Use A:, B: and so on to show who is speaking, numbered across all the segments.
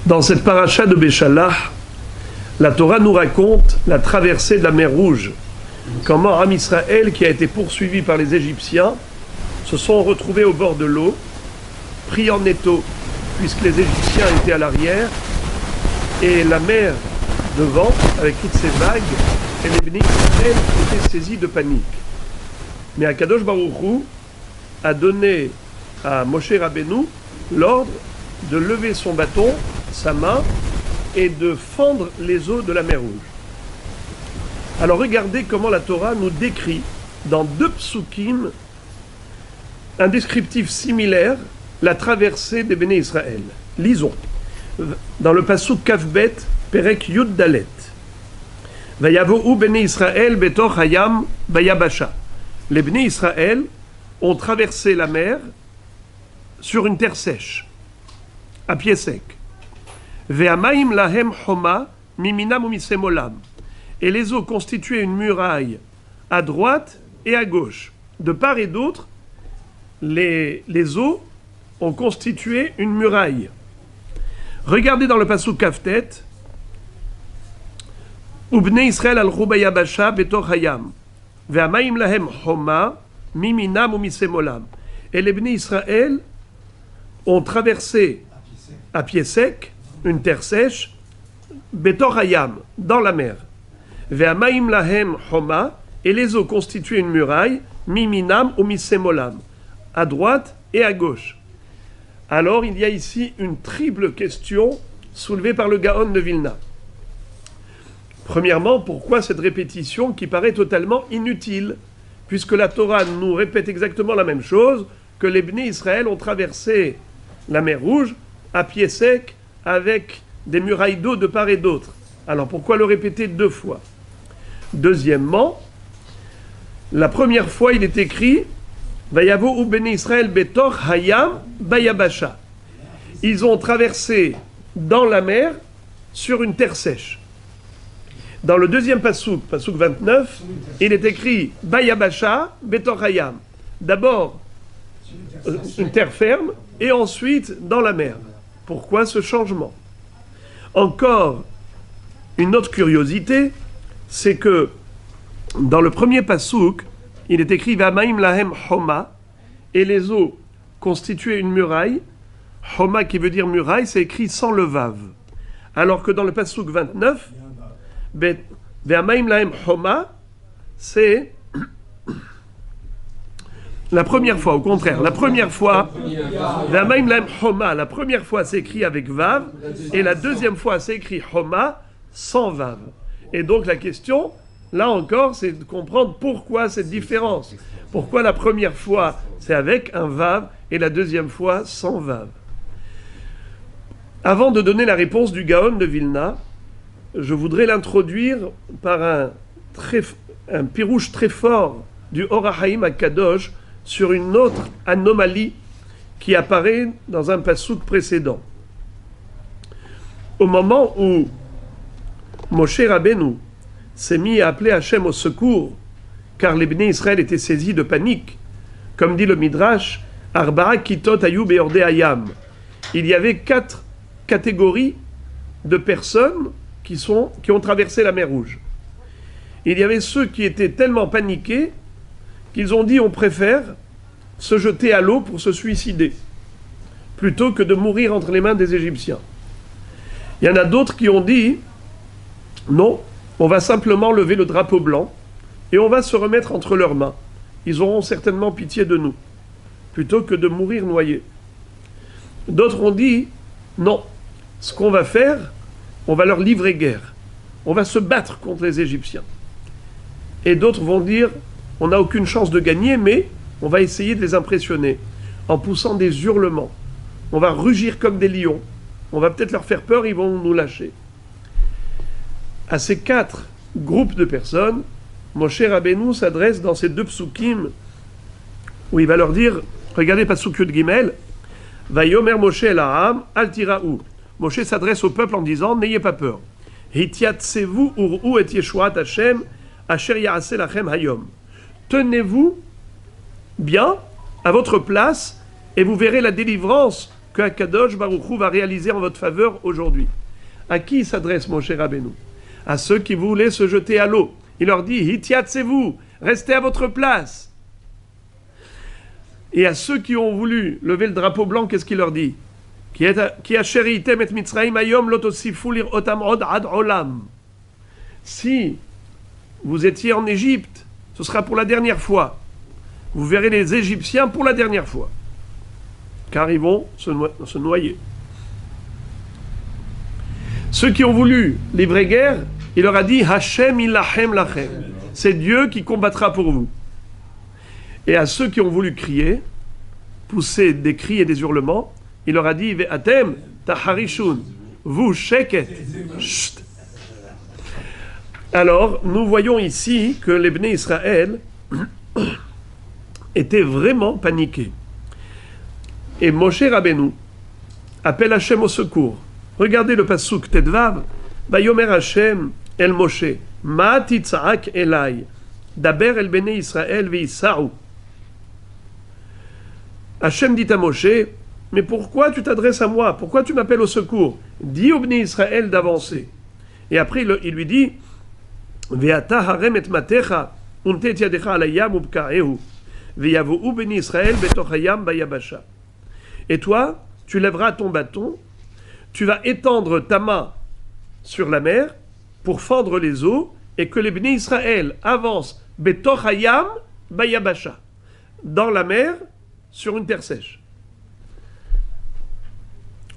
A: Dans cette paracha de Béchalach, la Torah nous raconte la traversée de la mer Rouge. Comment Am Israël, qui a été poursuivi par les Égyptiens, se sont retrouvés au bord de l'eau, pris en étau, puisque les Égyptiens étaient à l'arrière, et la mer devant, avec toutes ses vagues, et les bénis Israël étaient saisis de panique. Mais Akadosh Baruch Hu a donné à Moshe Rabbeinu l'ordre de lever son bâton, sa main, et de fendre les eaux de la mer Rouge. Alors regardez comment la Torah nous décrit dans 2 psukim un descriptif similaire, la traversée des béné Israël. Lisons. Dans le pasuk Kafbet, Perek Yud Dalet. Vayavohu béné Israël betor hayam bayabasha. Les béné Israël ont traversé la mer sur une terre sèche, à pied sec. Ve'amaim lahem homa miminam umisemolam. Et les eaux constituaient une muraille à droite et à gauche. De part et d'autre, les eaux ont constitué une muraille. Regardez dans le pasuk Kaftet, Ubnei Israël al-Rubayabasha betor hayam. Ve'amaim lahem homa miminam umisemolam. Et les Bnei Israël ont traversé à pied sec une terre sèche, betor hayam, dans la mer. Ve'amaim lahem homa, et les eaux constituaient une muraille, miminam ou misemolam, à droite et à gauche. Alors il y a ici une triple question soulevée par le Gaon de Vilna. Premièrement, pourquoi cette répétition qui paraît totalement inutile, puisque la Torah nous répète exactement la même chose, que les Bnei Israël ont traversé la mer Rouge à pied sec avec des murailles d'eau de part et d'autre. Alors pourquoi le répéter 2 fois? Deuxièmement, la première fois il est écrit Vayavo u Bnei Israël betor hayam bayabasha. Ils ont traversé dans la mer sur une terre sèche. Dans le deuxième pasuk 29, il est écrit bayabasha betor hayam. D'abord une terre ferme et ensuite dans la mer. Pourquoi ce changement? Encore une autre curiosité, c'est que dans le premier pasuk, il est écrit Va'amaim lahem homa, et les eaux constituaient une muraille. Homa qui veut dire muraille, c'est écrit sans le vav. Alors que dans le pasuk 29, Va'amaim lahem homa, c'est la première fois, au contraire, la première fois, Va'amaim lahem homa, la première fois c'est écrit avec vav, et la deuxième fois c'est écrit homa sans vav. Et donc la question, là encore, c'est de comprendre pourquoi cette différence. Pourquoi la première fois c'est avec un vav et la deuxième fois sans vav. Avant de donner la réponse du Gaon de Vilna, je voudrais l'introduire par un pirouche très fort du Or HaHaim HaKadosh sur une autre anomalie qui apparaît dans un pasuk précédent. Au moment où Moshe Rabbeinu s'est mis à appeler Hachem au secours, car les Bnei Israël étaient saisis de panique, comme dit le Midrash, Arba'a kitot hayu be'orde hayam. Il y avait 4 catégories de personnes qui ont traversé la mer Rouge. Il y avait ceux qui étaient tellement paniqués qu'ils ont dit on préfère se jeter à l'eau pour se suicider, plutôt que de mourir entre les mains des Égyptiens. Il y en a d'autres qui ont dit non, on va simplement lever le drapeau blanc et on va se remettre entre leurs mains. Ils auront certainement pitié de nous, plutôt que de mourir noyés. D'autres ont dit non, ce qu'on va faire, on va leur livrer guerre. On va se battre contre les Égyptiens. Et d'autres vont dire on n'a aucune chance de gagner, mais on va essayer de les impressionner en poussant des hurlements. On va rugir comme des lions. On va peut-être leur faire peur, ils vont nous lâcher. À ces 4 groupes de personnes, Moshe Rabbeinu s'adresse dans ces 2 psukim où il va leur dire, regardez pasuk Yud Gimel, Vayomer Moshe el ha'am al tira'u. Moshe s'adresse au peuple en disant, n'ayez pas peur. Hitiatsevu ur'u et yeshuat Hashem asher ya'aseh lachem hayom. Tenez-vous bien à votre place et vous verrez la délivrance que Akadosh Baruch Hu va réaliser en votre faveur aujourd'hui. À qui s'adresse Moshe Rabbeinu? À ceux qui voulaient se jeter à l'eau. Il leur dit, Hityatsez-vous, restez à votre place. Et à ceux qui ont voulu lever le drapeau blanc, qu'est-ce qu'il leur dit? Si vous étiez en Égypte, ce sera pour la dernière fois. Vous verrez les Égyptiens pour la dernière fois. Car ils vont se noyer. Ceux qui ont voulu livrer guerre, il leur a dit Hashem ilahem lachem. C'est Dieu qui combattra pour vous. Et à ceux qui ont voulu crier, pousser des cris et des hurlements, il leur a dit Ve'atem taharishun. Vous, sheket. Chut. Alors, nous voyons ici que les Bnei Israël étaient vraiment paniqués. Et Moshe Rabbeinu appelle Hachem au secours. Regardez le pasuk Tedvav. Vayomer Hachem el Moshe. Ma titza'ak elai. Daber el Bnei Israël ve'isa'u. Hachem dit à Moshe, mais pourquoi tu t'adresses à moi? Pourquoi tu m'appelles au secours? Dis au Bnei Israël d'avancer. Et après il lui dit, Ve'ata harem et matecha untet yadecha alayam ubka'ehu. Ve'yavo'u Bnei Israël betoch hayam bayabasha. Et toi, tu lèveras ton bâton, tu vas étendre ta main sur la mer pour fendre les eaux et que les Bnei Israël avancent betoch hayam bayabasha, dans la mer, sur une terre sèche.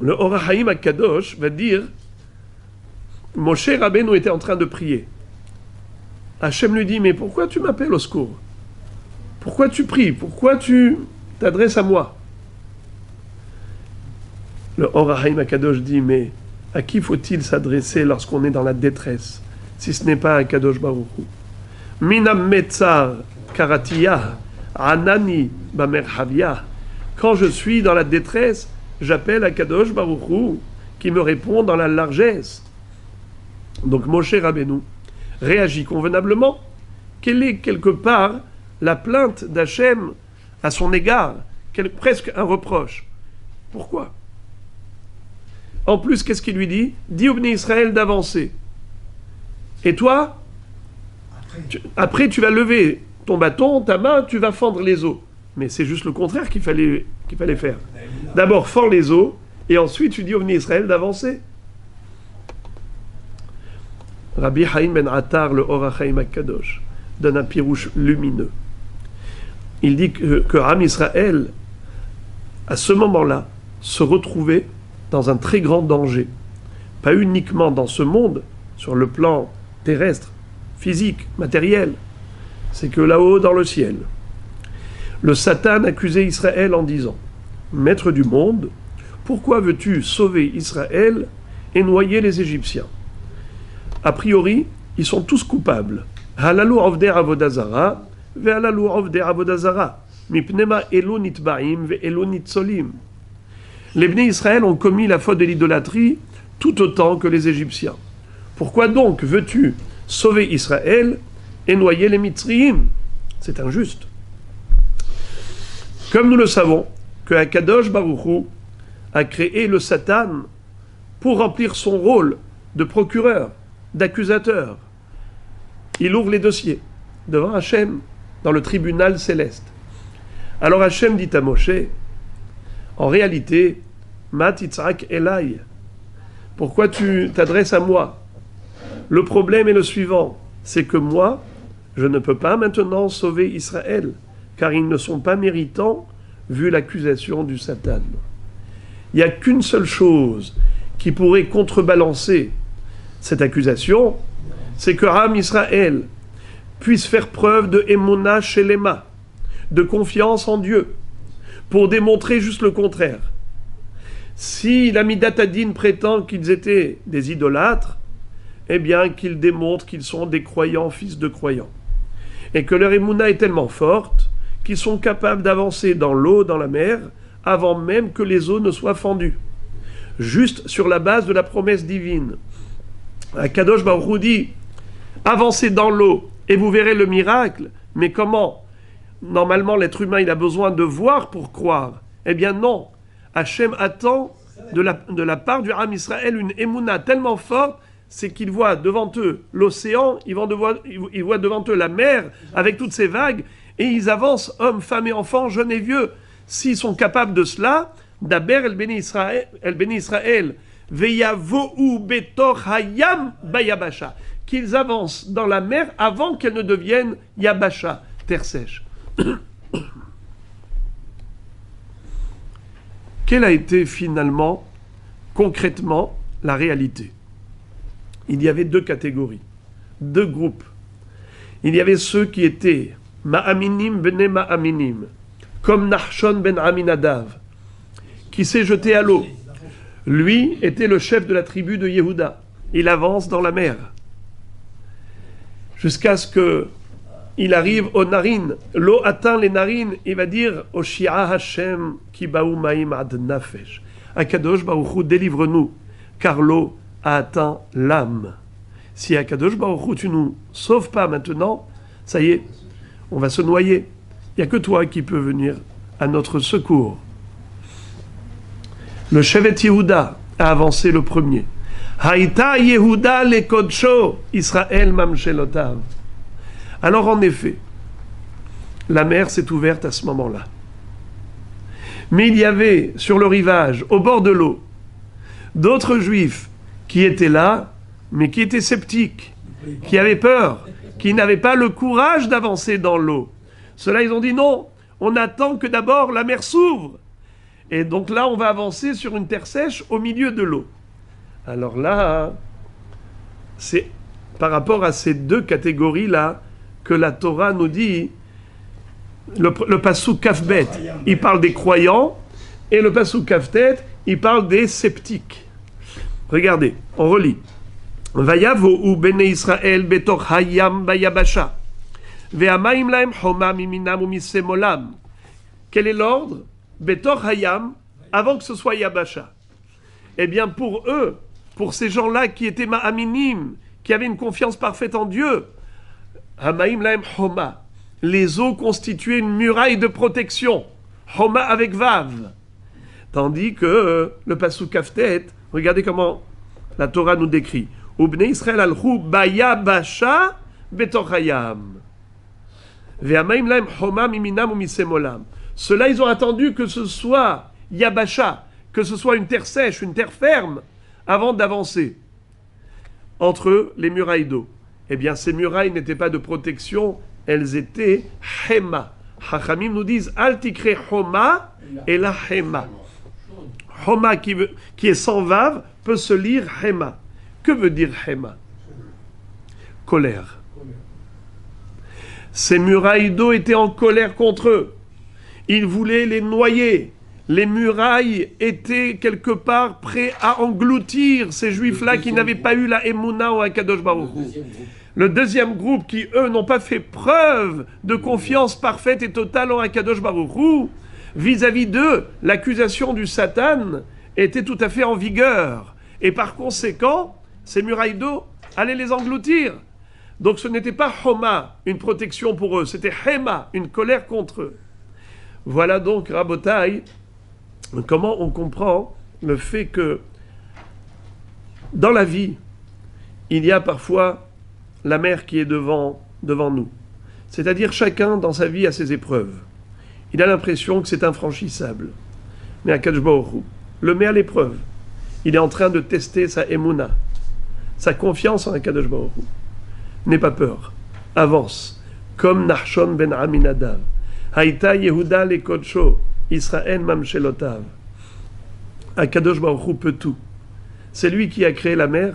A: Le Or HaChaim HaKadosh va dire, Moshe Rabbeinu était en train de prier. Hachem lui dit, mais pourquoi tu m'appelles au secours? Pourquoi tu pries? Pourquoi tu t'adresses à moi? Le Or HaChaim HaKadosh dit, mais à qui faut-il s'adresser lorsqu'on est dans la détresse, si ce n'est pas à Kadosh Baruch Hu? Minam metzar karatiyah anani bamerhavia. Quand je suis dans la détresse, j'appelle à Kadosh Baruch Hu qui me répond dans la largesse. Donc Moshe Rabbeinu réagit convenablement. Quelle est quelque part la plainte d'Hachem à son égard, presque un reproche? Pourquoi? En plus, qu'est-ce qu'il lui dit? Dis au Bnei Israël d'avancer. Et toi, après tu vas lever ton bâton, ta main, tu vas fendre les eaux. Mais c'est juste le contraire qu'il fallait faire. D'abord, fends les eaux, et ensuite tu dis au Bnei Israël d'avancer. Rabbi Haïm ben Attar, le Or HaChaim HaKadosh, donne un pirouche lumineux. Il dit que Am Israël, à ce moment-là, se retrouvait dans un très grand danger. Pas uniquement dans ce monde, sur le plan terrestre, physique, matériel, c'est que là-haut, dans le ciel, le Satan accusait Israël en disant « Maître du monde, pourquoi veux-tu sauver Israël et noyer les Égyptiens ?» A priori, ils sont tous coupables. « Halalu avdei avodazara, ve halalu avdei avodazara, mipnema elu nitba'im ve elu nitzolim. » Les Bnei Israël ont commis la faute de l'idolâtrie tout autant que les Égyptiens. Pourquoi donc veux-tu sauver Israël et noyer les Mitzriim? C'est injuste. Comme nous le savons, que Akadosh Baruch Hu a créé le Satan pour remplir son rôle de procureur, d'accusateur. Il ouvre les dossiers devant Hachem dans le tribunal céleste. Alors Hachem dit à Moshe, en réalité, Ma titzak elai, pourquoi tu t'adresses à moi? Le problème est le suivant, c'est que moi, je ne peux pas maintenant sauver Israël, car ils ne sont pas méritants, vu l'accusation du Satan. Il n'y a qu'une seule chose qui pourrait contrebalancer cette accusation, c'est que Am Israël puisse faire preuve de Emuna Shelema, de confiance en Dieu, pour démontrer juste le contraire. Si l'Amidat Hadin prétend qu'ils étaient des idolâtres, eh bien qu'ils démontrent qu'ils sont des croyants, fils de croyants. Et que leur émouna est tellement forte qu'ils sont capables d'avancer dans l'eau, dans la mer, avant même que les eaux ne soient fendues. Juste sur la base de la promesse divine. Kadosh Baruch Hu dit, avancez dans l'eau et vous verrez le miracle. Mais comment? Normalement, l'être humain, il a besoin de voir pour croire. Eh bien non. Hachem attend de la part du Ham Israël une émouna tellement forte, c'est qu'ils voient devant eux l'océan, ils voient devant eux la mer avec toutes ses vagues, et ils avancent, hommes, femmes et enfants, jeunes et vieux. S'ils sont capables de cela, Daber el Beni Israël, Veyavohu betor hayam bayabasha, qu'ils avancent dans la mer avant qu'elle ne devienne Yabasha, terre sèche. Quelle a été finalement, concrètement, la réalité? Il y avait deux catégories, deux groupes. Il y avait ceux qui étaient Ma'aminim bene Ma'aminim, comme Nachshon ben Aminadav, qui s'est jeté à l'eau. Lui était le chef de la tribu de Yehuda. Il avance dans la mer jusqu'à ce qu'il arrive aux narines. L'eau atteint les narines. Il va dire « Oshia Hashem ki ba'u ma'im ad nafesh » Akadosh Baruch Hu, délivre-nous, car l'eau a atteint l'âme. Si Akadosh Baruch Hu, tu nous sauves pas maintenant, ça y est, on va se noyer. Il n'y a que toi qui peux venir à notre secours. Le Shevet Yehuda a avancé le premier. Haïta Yehuda le Kodsho, Israël Mamshelotav. Alors en effet, la mer s'est ouverte à ce moment-là. Mais il y avait sur le rivage, au bord de l'eau, d'autres juifs qui étaient là, mais qui étaient sceptiques, qui avaient peur, qui n'avaient pas le courage d'avancer dans l'eau. Ceux-là, ils ont dit non, on attend que d'abord la mer s'ouvre. Et donc là, on va avancer sur une terre sèche au milieu de l'eau. Alors là, c'est par rapport à ces deux catégories-là que la Torah nous dit, le passouk Kafbet, il parle des croyants, et le passouk Kaftet, il parle des sceptiques. Regardez, on relit. Vayavohu bene Israël betor hayam bayabasha. Ve'amayim lahem choma miminam umisemolam. Quel est l'ordre? Betor hayam, avant que ce soit Yabasha. Eh bien, pour eux, pour ces gens-là qui étaient ma'aminim, qui avaient une confiance parfaite en Dieu, Hamaim lahem choma, les eaux constituaient une muraille de protection. Choma avec Vav. Tandis que le pasuk Kaftet, regardez comment la Torah nous décrit. Ubnei Israël alchou bayabasha betor hayam. Ve'hamaim lahem choma miminam umisemolam. Ceux-là, ils ont attendu que ce soit Yabasha, que ce soit une terre sèche, une terre ferme, avant d'avancer entre les murailles d'eau. Eh bien, ces murailles n'étaient pas de protection, elles étaient Hema. Chachamim nous disent Al tikre Homa et la Hema. Homa qui est sans vav peut se lire Hema. Que veut dire Hema? Colère. Ces murailles d'eau étaient en colère contre eux. Ils voulaient les noyer. Les murailles étaient quelque part prêts à engloutir ces juifs-là qui n'avaient pas eu la Emouna ou Akadosh Baruch Hu. Le deuxième groupe qui, eux, n'ont pas fait preuve de confiance parfaite et totale en Akadosh Baruch Hu, vis-à-vis d'eux, l'accusation du Satan était tout à fait en vigueur. Et par conséquent, ces murailles d'eau allaient les engloutir. Donc ce n'était pas Homa, une protection pour eux, c'était Hema, une colère contre eux. Voilà donc, Rabotai, comment on comprend le fait que dans la vie, il y a parfois la mer qui est devant nous. C'est-à-dire chacun dans sa vie a ses épreuves. Il a l'impression que c'est infranchissable. Mais Akadosh Baruch Hu le met à l'épreuve. Il est en train de tester sa Emouna, sa confiance en Akadosh Baruch Hu. N'aie pas peur, avance, comme Nachshon ben Aminadav. Haïta Yehuda le Kodsho, Israël Mamshelotav. Akadosh Baruch Hu peut tout. C'est lui qui a créé la mer,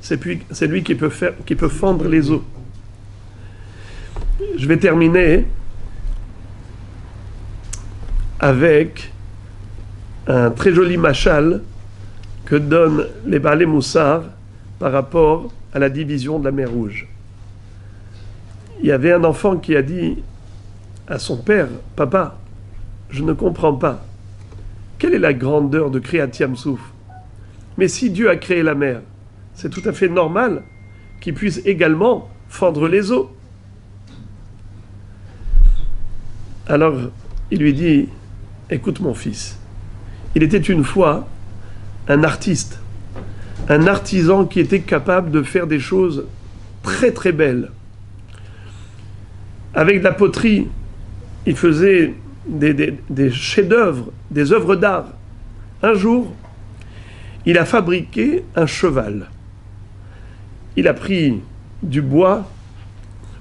A: c'est lui qui peut fendre les eaux. Je vais terminer avec un très joli machal que donnent les Baalei Moussar par rapport à la division de la mer Rouge. Il y avait un enfant qui a dit à son père, « Papa, je ne comprends pas. Quelle est la grandeur de Kriyat Yam Souf? Mais si Dieu a créé la mer, c'est tout à fait normal qu'il puisse également fendre les eaux. » Alors, il lui dit, « Écoute mon fils, Il était une fois un artiste, un artisan qui était capable de faire des choses très très belles. Avec de la poterie, il faisait des chefs-d'œuvre, des œuvres d'art. Un jour, il a fabriqué un cheval. Il a pris du bois,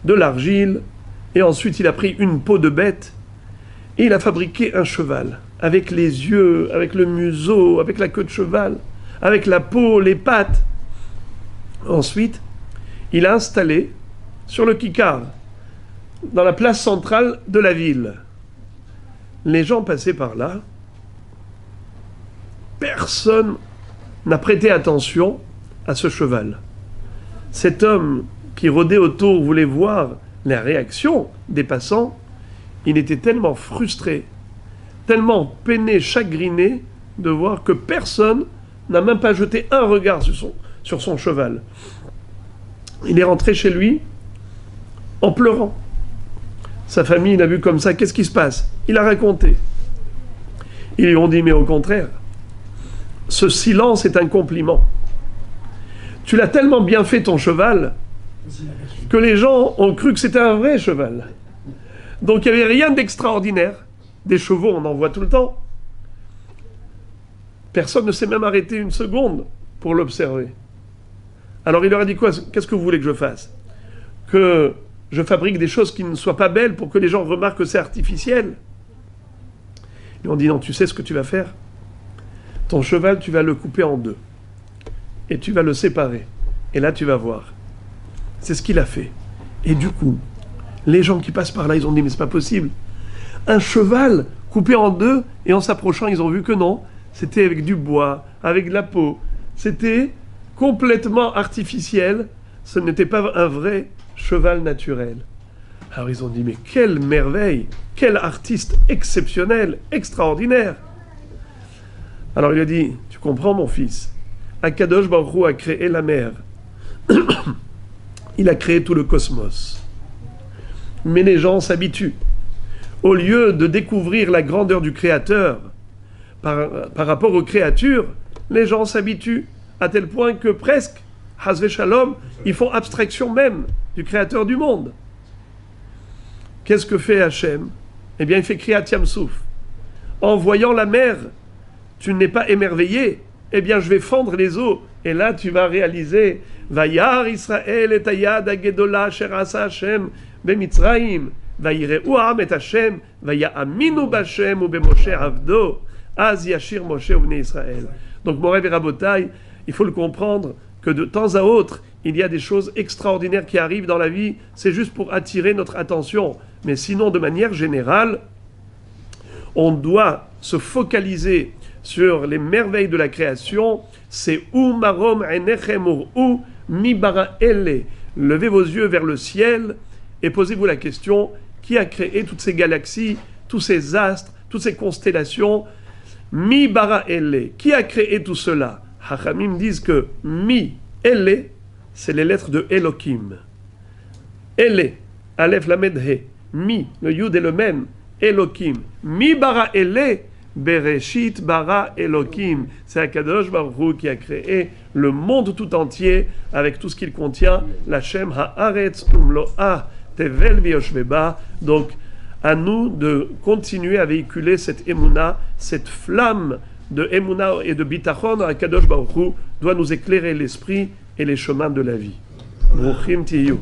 A: de l'argile, et ensuite il a pris une peau de bête, et il a fabriqué un cheval, avec les yeux, avec le museau, avec la queue de cheval, avec la peau, les pattes. Ensuite, il a installé sur le kikar, dans la place centrale de la ville. Les gens passaient par là. Personne n'a prêté attention à ce cheval. Cet homme qui rôdait autour voulait voir la réaction des passants. Il était tellement frustré, tellement peiné, chagriné de voir que personne n'a même pas jeté un regard sur son cheval. Il est rentré chez lui en pleurant. Sa famille l'a vu comme ça. Qu'est-ce qui se passe? Il a raconté. Ils lui ont dit, mais au contraire, ce silence est un compliment. Tu l'as tellement bien fait ton cheval que les gens ont cru que c'était un vrai cheval. Donc il n'y avait rien d'extraordinaire. Des chevaux, on en voit tout le temps. Personne ne s'est même arrêté une seconde pour l'observer. Alors il leur a dit quoi? Qu'est-ce que vous voulez que je fasse? Que je fabrique des choses qui ne soient pas belles pour que les gens remarquent que c'est artificiel? Ils lui ont dit, non, tu sais ce que tu vas faire? Ton cheval, tu vas le couper en deux. Et tu vas le séparer. Et là, tu vas voir. C'est ce qu'il a fait. Et du coup, les gens qui passent par là, ils ont dit, mais c'est pas possible. Un cheval coupé en deux, et en s'approchant, ils ont vu que non. C'était avec du bois, avec de la peau. C'était complètement artificiel. Ce n'était pas un vrai cheval naturel. Alors ils ont dit, mais quelle merveille, quel artiste exceptionnel, extraordinaire. Alors il a dit, tu comprends mon fils, Akadosh Baruch Hu a créé la mer. Il a créé tout le cosmos. Mais les gens s'habituent. Au lieu de découvrir la grandeur du Créateur par rapport aux créatures, les gens s'habituent à tel point que presque, Hasve Shalom, ils font abstraction même du Créateur du monde. Qu'est-ce que fait Hachem? Eh bien, il fait Kriyat Yam-Souf. En voyant la mer, tu n'es pas émerveillé. Eh bien, je vais fendre les eaux. Et là, tu vas réaliser Vayar Israël et Ayad Agedola Sherasa Hashem Bemitzraim Vayireu Am et Hashem Vayaminu Bashem ou Bemoshe Avdo Az Yashir Moshe Uvne Israël. Donc, Moré Verabotai, il faut le comprendre que de temps à autre, il y a des choses extraordinaires qui arrivent dans la vie. C'est juste pour attirer notre attention. Mais sinon, de manière générale, on doit se focaliser sur les merveilles de la création. C'est ou marom enechem ou mi bara elle. Levez vos yeux vers le ciel et posez-vous la question, qui a créé toutes ces galaxies, tous ces astres, toutes ces constellations? Mi bara elle. Qui a créé tout cela? Hachamim disent que mi elle, c'est les lettres de Elohim. Elle, Aleph Lamed He. Mi, le Yud est le même. Elohim. Mi bara elle, Bereshit bara Elohim. C'est Akadosh Baruch Hu qui a créé le monde tout entier avec tout ce qu'il contient. L'Hashem haaretz umloa tevel v'yoshveba. Donc, à nous de continuer à véhiculer cette émouna, cette flamme de émouna et de bitachon. Akadosh Baruch Hu doit nous éclairer l'esprit et les chemins de la vie. Bruchim tiyu.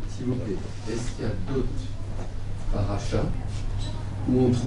B: S'il vous plaît, est-ce qu'il y a d'autres parachas où on trouve